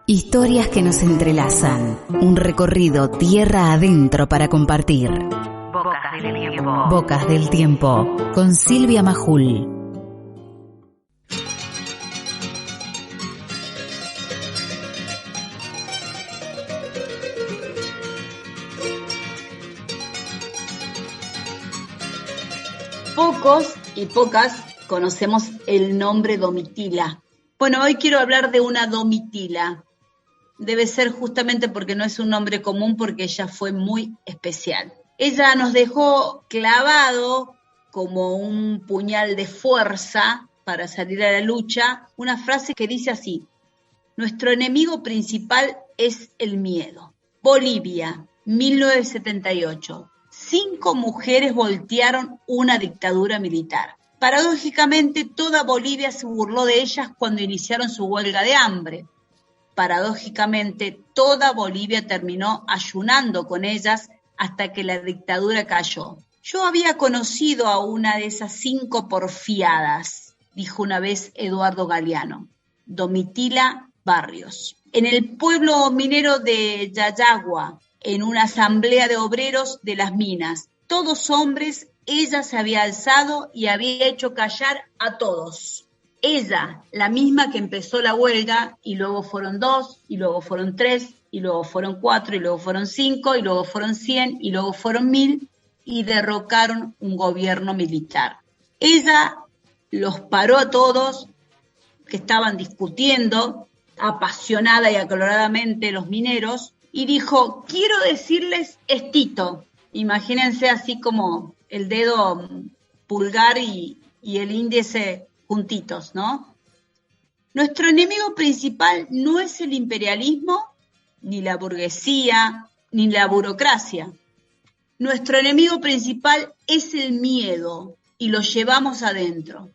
Historias que nos entrelazan. Un recorrido tierra adentro para compartir. Bocas del tiempo. Bocas del tiempo. Con Silvia Majul. Pocos y pocas conocemos el nombre Domitila. Bueno, hoy quiero hablar de una Domitila. Debe ser justamente porque no es un nombre común, porque ella fue muy especial. Ella nos dejó clavado como un puñal de fuerza para salir a la lucha una frase que dice así: nuestro enemigo principal es el miedo. Bolivia, 1978. 5 mujeres voltearon una dictadura militar. Paradójicamente, toda Bolivia se burló de ellas cuando iniciaron su huelga de hambre. Paradójicamente, toda Bolivia terminó ayunando con ellas hasta que la dictadura cayó. Yo había conocido a una de esas 5 porfiadas, dijo una vez Eduardo Galeano, Domitila Barrios. En el pueblo minero de Yayagua, en una asamblea de obreros de las minas, todos hombres, ella se había alzado y había hecho callar a todos. Ella, la misma que empezó la huelga, y luego fueron 2, y luego fueron 3, y luego fueron 4, y luego fueron 5, y luego fueron 100, y luego fueron 1000, y derrocaron un gobierno militar. Ella los paró a todos, que estaban discutiendo apasionada y acaloradamente los mineros, y dijo: quiero decirles estito. Imagínense así como el dedo pulgar y el índice juntitos, ¿no? Nuestro enemigo principal no es el imperialismo, ni la burguesía, ni la burocracia. Nuestro enemigo principal es el miedo, y lo llevamos adentro.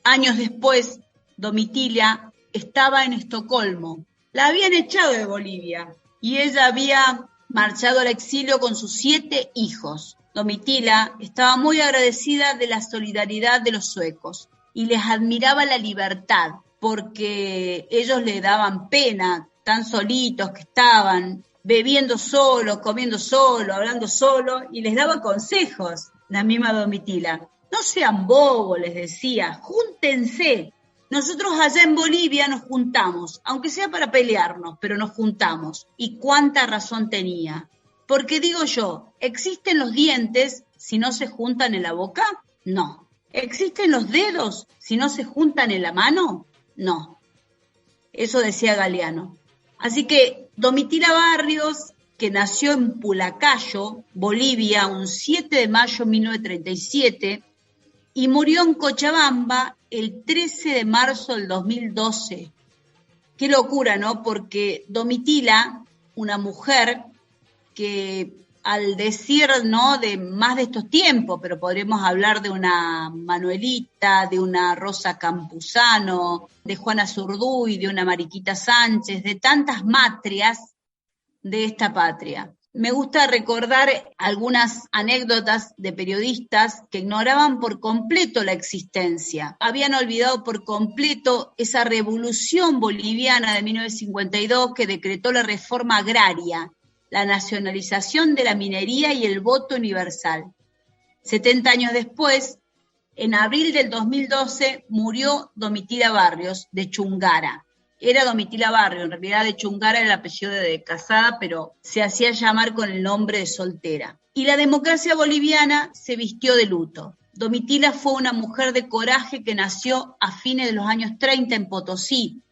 Años después, Domitila estaba en Estocolmo. La habían echado de Bolivia, y ella había marchado al exilio con sus 7 hijos. Domitila estaba muy agradecida de la solidaridad de los suecos y les admiraba la libertad, porque ellos le daban pena, tan solitos que estaban, bebiendo solo, comiendo solo, hablando solo, y les daba consejos, la misma Domitila. No sean bobos, les decía, júntense. Nosotros allá en Bolivia nos juntamos, aunque sea para pelearnos, pero nos juntamos. Y cuánta razón tenía. Porque digo yo, ¿existen los dientes si no se juntan en la boca? No. ¿Existen los dedos si no se juntan en la mano? No. Eso decía Galeano. Así que Domitila Barrios, que nació en Pulacayo, Bolivia, un 7 de mayo de 1937, y murió en Cochabamba el 13 de marzo del 2012. Qué locura, ¿no? Porque Domitila, una mujer que, al decir, ¿no?, de más de estos tiempos, pero podremos hablar de una Manuelita, de una Rosa Campuzano, de Juana Zurduy, de una Mariquita Sánchez, de tantas matrias de esta patria. Me gusta recordar algunas anécdotas de periodistas que ignoraban por completo la existencia. Habían olvidado por completo esa revolución boliviana de 1952 que decretó la reforma agraria, la nacionalización de la minería y el voto universal. 70 años después, en abril del 2012, murió Domitila Barrios de Chungara. Era Domitila Barrios, en realidad de Chungara era el apellido de casada, pero se hacía llamar con el nombre de soltera. Y la democracia boliviana se vistió de luto. Domitila fue una mujer de coraje que nació a fines de los años 30 en Potosí.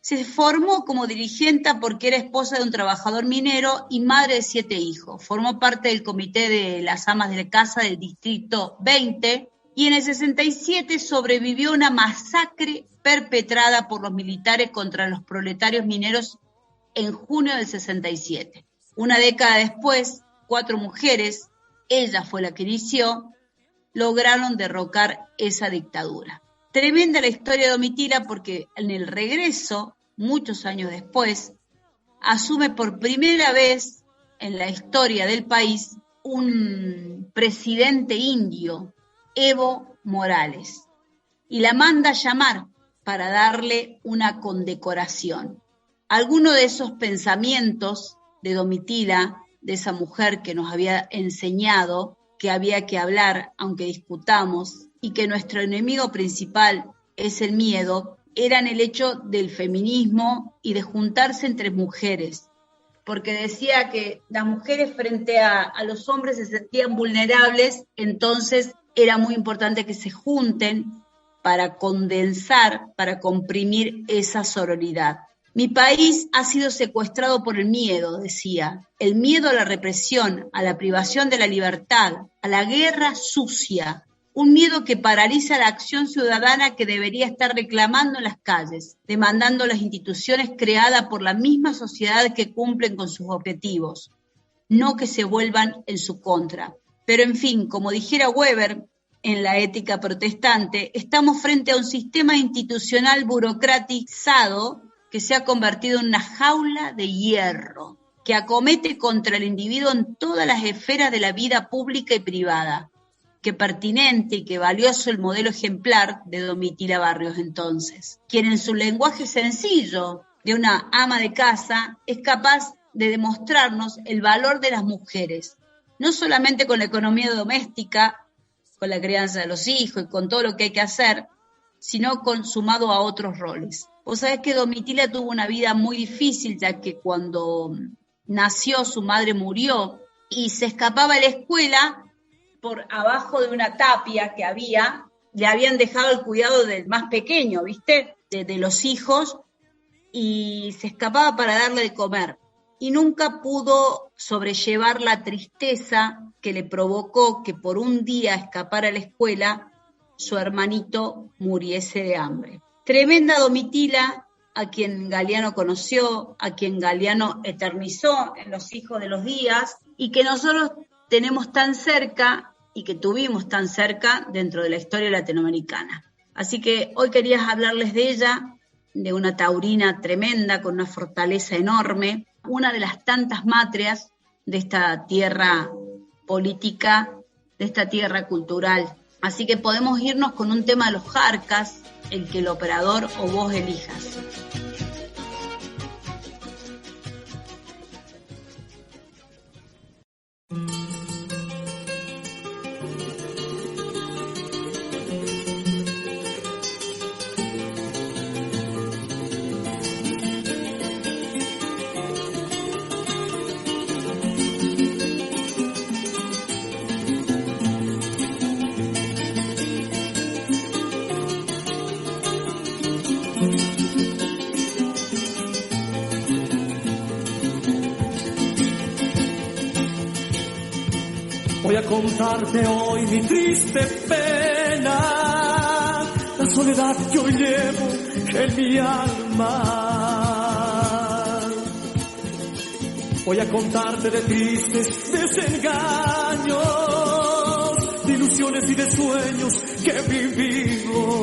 Se formó como dirigente porque era esposa de un trabajador minero y madre de 7 hijos. Formó parte del comité de las amas de casa del distrito 20 y en el 67 sobrevivió a una masacre perpetrada por los militares contra los proletarios mineros en junio del 67. Una década después, 4 mujeres, ella fue la que inició, lograron derrocar esa dictadura. Tremenda la historia de Domitila porque en el regreso, muchos años después, asume por primera vez en la historia del país un presidente indio, Evo Morales, y la manda a llamar para darle una condecoración. Algunos de esos pensamientos de Domitila, de esa mujer que nos había enseñado que había que hablar aunque discutamos y que nuestro enemigo principal es el miedo, eran el hecho del feminismo y de juntarse entre mujeres, porque decía que las mujeres frente a los hombres se sentían vulnerables, entonces era muy importante que se junten para condensar, para comprimir esa sororidad. Mi país ha sido secuestrado por el miedo, decía, el miedo a la represión, a la privación de la libertad, a la guerra sucia, un miedo que paraliza la acción ciudadana que debería estar reclamando en las calles, demandando las instituciones creadas por la misma sociedad que cumplen con sus objetivos, no que se vuelvan en su contra. Pero en fin, como dijera Weber en la Ética Protestante, estamos frente a un sistema institucional burocratizado que se ha convertido en una jaula de hierro, que acomete contra el individuo en todas las esferas de la vida pública y privada. Qué pertinente y qué valioso el modelo ejemplar de Domitila Barrios entonces, quien en su lenguaje sencillo de una ama de casa es capaz de demostrarnos el valor de las mujeres, no solamente con la economía doméstica, con la crianza de los hijos y con todo lo que hay que hacer, sino sumado a otros roles. Vos sabés que Domitila tuvo una vida muy difícil, ya que cuando nació su madre murió y se escapaba a la escuela por abajo de una tapia que había, le habían dejado el cuidado del más pequeño, ¿viste? De los hijos, y se escapaba para darle de comer. Y nunca pudo sobrellevar la tristeza que le provocó que por un día escapar a la escuela su hermanito muriese de hambre. Tremenda Domitila, a quien Galeano conoció, a quien Galeano eternizó en Los Hijos de los Días, y que nosotros tenemos tan cerca y que tuvimos tan cerca dentro de la historia latinoamericana. Así que hoy quería hablarles de ella, de una taurina tremenda, con una fortaleza enorme, una de las tantas matrias de esta tierra política, de esta tierra cultural. Así que podemos irnos con un tema de los Jarcas, el que el operador o vos elijas. Voy a contarte hoy mi triste pena, la soledad que hoy llevo en mi alma. Voy a contarte de tristes desengaños, de ilusiones y de sueños que vivimos.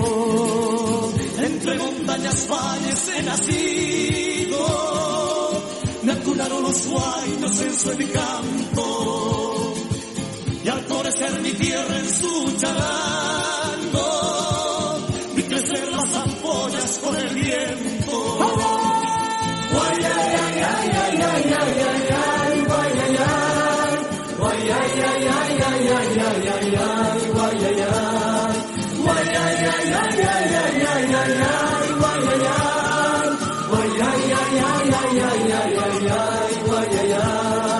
Entre montañas, valles he nacido, me acunaron los sueños en su encanto. Y al florecer mi tierra en su charango, vi crecer las ampollas con el viento. Guay, ay, ay, ay, ay, ay, ay, ay, ay, guay, ay, ay, guay, ay, ay, ay, ay, ay, ay, ay, ay, guay, ay, ay, guay, ay, ay, ay, ay, ay, ay, ay, ay, guay, ay, ay, guay, ay, ay, ay, ay, ay, ay, ay, guay, ay, ay.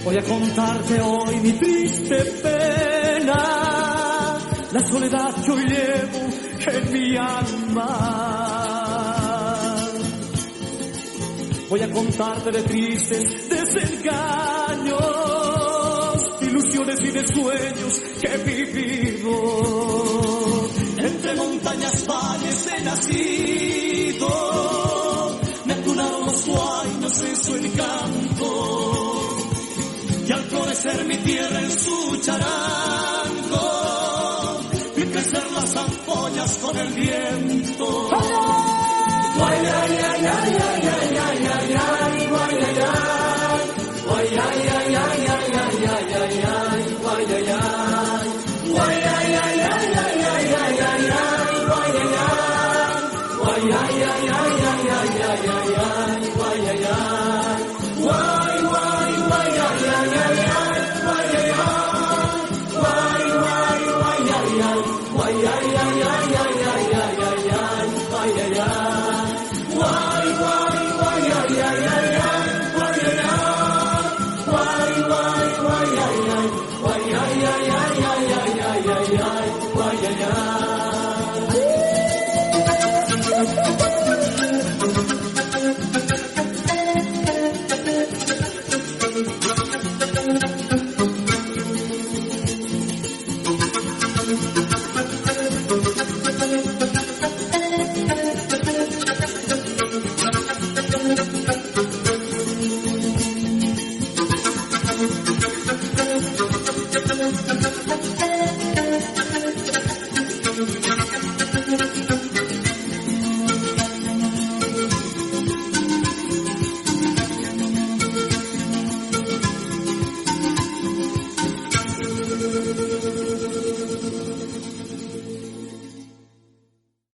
Voy a contarte hoy mi triste pena, la soledad que hoy llevo en mi alma. Voy a contarte de tristes desengaños, de ilusiones y de sueños que he vivido. Entre montañas, valles he nacido, me acunaron los sueños en su encanto. Y al florecer mi tierra en su charango, vi crecer las ampollas con el viento. Guay, ay, ay, ay, ay, ay, ay, ay, ay, guay, ay, ay, guay, ay, ay, ay, ay, ay, ay, ay, ay, guay, ay, ay, guay, ay, ay, ay, ay, ay, ay, ay, ay, guay, ay, ay, guay, ay, ay, ay, ay, ay, ay, ay, guay, ay, ay, guay, guay, guay, ay, ay, ay, ay, guay, ay, ay, guay, guay, guay, ay, ay, guay, ay, ay, ay, ay, ay, ay, ay, guay, ay, ay, guay.